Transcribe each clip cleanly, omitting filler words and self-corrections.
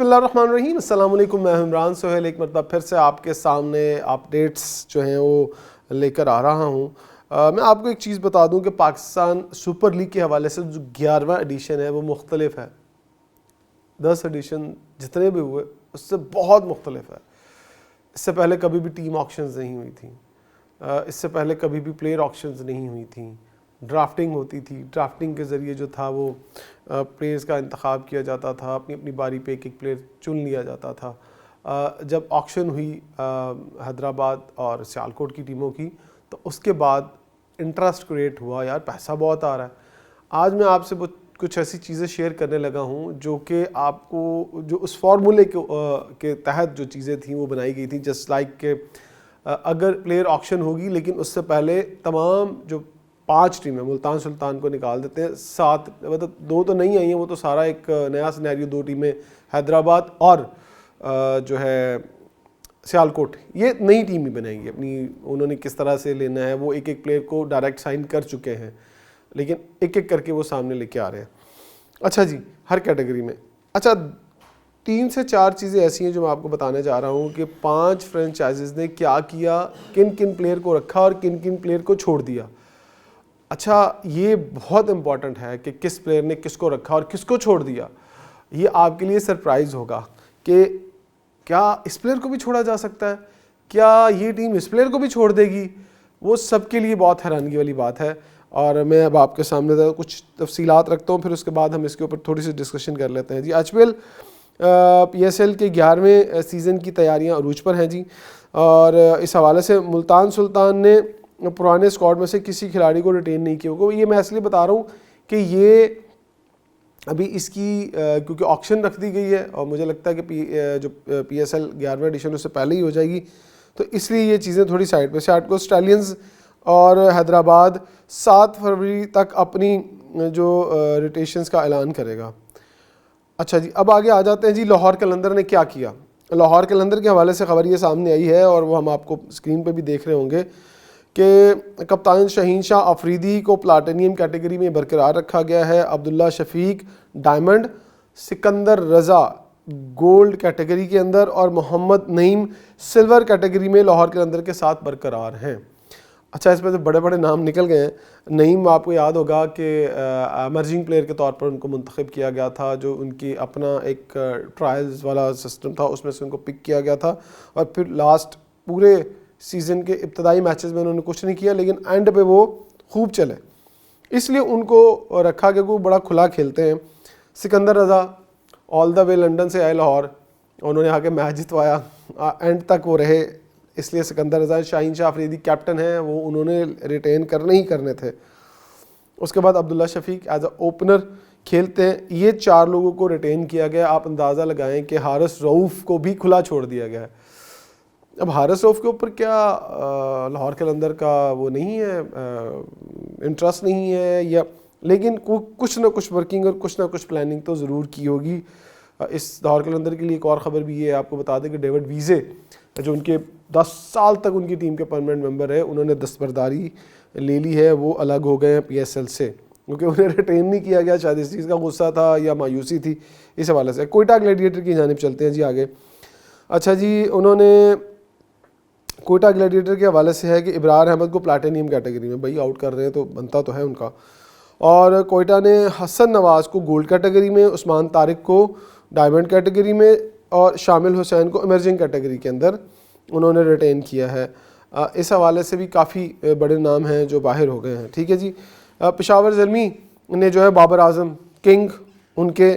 बिस्मिल्लाहिर्रहमानिर्रहीम, अस्सलाम वालेकुम। मैं इमरान सोहेल एक मरतबा फिर से आपके सामने अपडेट्स जो हैं वो लेकर आ रहा हूँ। मैं आपको एक चीज़ बता दूँ कि पाकिस्तान सुपर लीग के हवाले से जो 11वां एडिशन है वो मुख्तलिफ है। 10 एडिशन जितने भी हुए उससे बहुत मुख्तलिफ है। इससे पहले कभी भी टीम ऑक्शंस नहीं हुई थी, इससे पहले कभी भी प्लेयर ऑक्शंस नहीं हुई थी। ड्राफ्टिंग होती थी, ड्राफ्टिंग के ज़रिए जो था वो प्लेयर्स का इंतखाब किया जाता था, अपनी अपनी बारी पे एक एक प्लेयर चुन लिया जाता था। जब ऑक्शन हुई हैदराबाद और सियालकोट की टीमों की, तो उसके बाद इंटरेस्ट क्रिएट हुआ, यार पैसा बहुत आ रहा है। आज मैं आपसे कुछ ऐसी चीज़ें शेयर करने लगा हूँ जो कि आपको जो उस फार्मूले के तहत जो चीज़ें थी वो बनाई गई थी। जस्ट लाइक के अगर प्लेयर ऑक्शन होगी लेकिन उससे पहले तमाम जो 5 टीमें, मुल्तान सुल्तान को निकाल देते हैं, 7 मतलब 2 तो नहीं आई हैं, वो तो सारा एक नया सिनेरियो, 2 टीमें हैदराबाद और जो है सियालकोट, ये नई टीम ही बनाएंगी अपनी। उन्होंने किस तरह से लेना है, वो एक एक प्लेयर को डायरेक्ट साइन कर चुके हैं, लेकिन एक एक करके वो सामने लेके आ रहे हैं। अच्छा जी, हर कैटेगरी में। अच्छा, 3 से 4 चीज़ें ऐसी हैं जो मैं आपको बताने जा रहा हूँ कि 5 फ्रेंचाइजीज़ ने क्या किया, किन किन प्लेयर को रखा और किन किन प्लेयर को छोड़ दिया। अच्छा, ये बहुत इम्पॉर्टेंट है कि किस प्लेयर ने किसको रखा और किसको छोड़ दिया। ये आपके लिए सरप्राइज़ होगा कि क्या इस प्लेयर को भी छोड़ा जा सकता है, क्या ये टीम इस प्लेयर को भी छोड़ देगी। वो सबके लिए बहुत हैरानगी वाली बात है। और मैं अब आपके सामने कुछ तफसीलात रखता हूँ, फिर उसके बाद हम इसके ऊपर थोड़ी सी डिस्कशन कर लेते हैं जी। HPL PSL के 11वें सीज़न की तैयारियां अरूज पर हैं जी। और इस हवाले से मुल्तान सुल्तान ने पुराने स्क्वाड में से किसी खिलाड़ी को रिटेन नहीं किया होगा। ये मैं इसलिए बता रहा हूँ कि ये अभी इसकी क्योंकि ऑक्शन रख दी गई है और मुझे लगता है कि जो PSL 11वें एडिशन उससे पहले ही हो जाएगी, तो इसलिए ये चीज़ें थोड़ी साइड पे से। आठ को स्टालियंस और हैदराबाद 7 फरवरी तक अपनी जो रोटेशंस का ऐलान करेगा। अच्छा जी, अब आगे आ जाते हैं जी। लाहौर कलंदर ने क्या किया। लाहौर कलंदर के हवाले से खबर ये सामने आई है और वो हम आपको स्क्रीन पे भी देख रहे होंगे कि कप्तान शाहीन शाह अफरीदी को प्लाटिनियम कैटेगरी में बरकरार रखा गया है। अब्दुल्ला शफीक डायमंड, सिकंदर रज़ा गोल्ड कैटेगरी के अंदर और मोहम्मद नईम सिल्वर कैटेगरी में लाहौर कलंदर के साथ बरकरार हैं। अच्छा, इसमें तो बड़े बड़े नाम निकल गए हैं। नईम, आपको याद होगा कि एमर्जिंग प्लेयर के तौर पर उनको मुंतखब किया गया था, जो उनकी अपना एक ट्रायल्स वाला सिस्टम था, उसमें से उनको पिक किया गया था और फिर लास्ट पूरे सीज़न के इब्तदाई मैचेस में उन्होंने कुछ नहीं किया, लेकिन एंड पे वो खूब चले, इसलिए उनको रखा गया। वो बड़ा खुला खेलते हैं। सिकंदर रज़ा ऑल द वे लंदन से आए लाहौर, उन्होंने आके मैच जितवाया, एंड तक वो रहे, इसलिए सिकंदर रज़ा। शाहीन शाह अफरीदी कैप्टन है, वो उन्होंने रिटेन करने ही करने थे। उसके बाद Abdullah Shafique as a opener खेलते हैं। ये 4 लोगों को रिटेन किया गया। आप अंदाज़ा लगाएं कि हारिस रऊफ़ को भी खुला छोड़ दिया गया है। अब हारिस रऊफ़ के ऊपर क्या लाहौर कलंदर का वो नहीं है, इंटरेस्ट नहीं है, या लेकिन कुछ ना कुछ वर्किंग और कुछ ना कुछ प्लानिंग तो ज़रूर की होगी। इस लाहौर कलंदर के लिए एक और ख़बर भी है, आपको बता दें कि डेविड वीज़े जो उनके 10 साल तक उनकी टीम के परमानेंट मेंबर है, उन्होंने दस्तबरदारी ले ली है, वो अलग हो गए हैं PSL से, क्योंकि उन्हें रिटेन नहीं किया गया। शायद इस चीज़ का गुस्सा था या मायूसी थी, इस हवाले से। कोयटा ग्लैडिएटर की जानिब चलते हैं जी आगे। अच्छा जी, उन्होंने कोयटा ग्लैडिएटर के हवाले से है कि इब्रार अहमद को प्लाटिनियम कैटेगरी में भाई आउट कर रहे हैं, तो बनता तो है उनका। और कोयटा ने हसन नवाज़ को गोल्ड कैटेगरी में, उस्मान तारिक को डायमंड कैटेगरी में और शामिल हुसैन को इमर्जिंग कैटेगरी के अंदर उन्होंने रिटेन किया है। इस हवाले से भी काफ़ी बड़े नाम हैं जो बाहर हो गए हैं। ठीक है जी। पेशावर ज़ल्मी ने जो है बाबर आजम किंग, उनके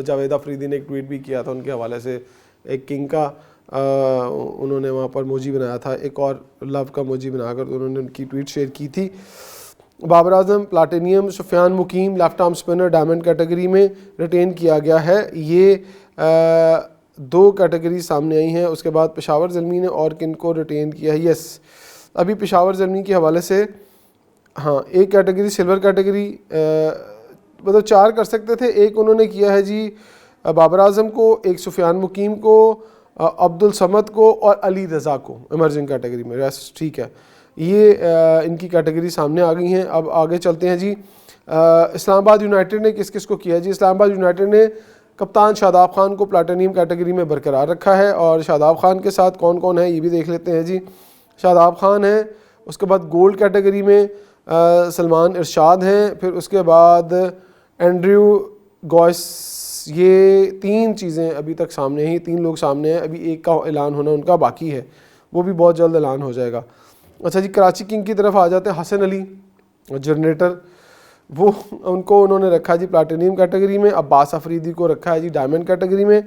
जावेद अफरीदी ने एक ट्वीट भी किया था उनके हवाले से, एक किंग का उन्होंने वहाँ पर मोजी बनाया था, एक और लव का मोजी बनाकर उन्होंने उनकी ट्वीट शेयर की थी। Babar Azam platinum, Sufiyan Muqeem left arm spinner diamond category में रिटेन किया गया है। ये 2 कैटेगरी सामने आई हैं। उसके बाद पेशावर ज़ल्मी ने और किन को रिटेन किया है। यस, अभी पेशावर ज़ल्मी के हवाले से हाँ, एक कैटेगरी सिल्वर कैटेगरी, मतलब 4 कर सकते थे, एक उन्होंने किया है जी बाबर आजम को, एक सुफियान मुकीम को, अब्दुल समद को और अली रज़ा को इमर्जिंग कैटेगरी में। रेस्ट ठीक है, ये इनकी कैटेगरी सामने आ गई हैं। अब आगे चलते हैं जी। इस्लामाबाद यूनाइटेड ने किस किस को किया जी। इस्लामाबाद यूनाइटेड ने कप्तान शादाब खान को प्लाटिनियम कैटेगरी में बरकरार रखा है। और शादाब खान के साथ कौन कौन है ये भी देख लेते हैं जी। शादाब खान है, उसके बाद गोल्ड कैटेगरी में सलमान इरशाद हैं, फिर उसके बाद एंड्रयू गॉयस। ये 3 चीज़ें अभी तक सामने हैं, 3 लोग सामने हैं। अभी एक का ऐलान होना उनका बाकी है, वो भी बहुत जल्द ऐलान हो जाएगा। अच्छा जी, कराची किंग की तरफ आ जाते हैं। हसन अली जनरेटर, वो उनको उन्होंने रखा जी प्लाटिनियम कैटेगरी में। अब्बास अफरीदी को रखा है जी डायमंड कैटेगरी में।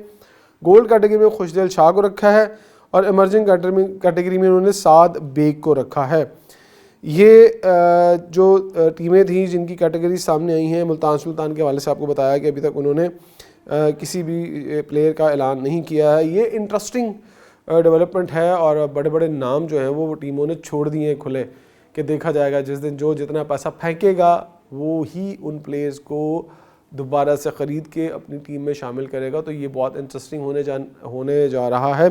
गोल्ड कैटेगरी में खुशदिल शाह को रखा है और इमर्जिंग कैटेगरी में उन्होंने साद बेग को रखा है। ये जो टीमें थी जिनकी कैटेगरी सामने आई हैं, मुल्तान सुल्तान के हवाले से आपको बताया कि अभी तक उन्होंने किसी भी प्लेयर का ऐलान नहीं किया है। ये इंटरेस्टिंग डेवलपमेंट है और बड़े बड़े नाम जो हैं वो टीमों ने छोड़ दिए हैं खुले, कि देखा जाएगा जिस दिन जो जितना पैसा फेंकेगा वो ही उन प्लेयर्स को दोबारा से ख़रीद के अपनी टीम में शामिल करेगा। तो ये बहुत इंटरेस्टिंग होने जा रहा है।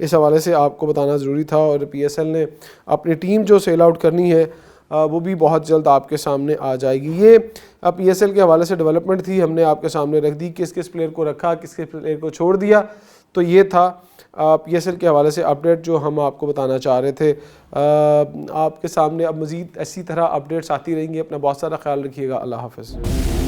इस हवाले से आपको बताना ज़रूरी था। और PSL ने अपनी टीम जो सेल आउट करनी है वो भी बहुत जल्द आपके सामने आ जाएगी। ये PSL के हवाले से डेवलपमेंट थी, हमने आपके सामने रख दी। किस किस प्लेयर को रखा, किस किस प्लेयर को छोड़ दिया, तो ये था PSL के हवाले से अपडेट जो हम आपको बताना चाह रहे थे। आपके सामने अब मज़ीद इसी तरह अपडेट्स आती रहेंगी। अपना बहुत सारा ख्याल रखिएगा। अल्लाह हाफ़िज़।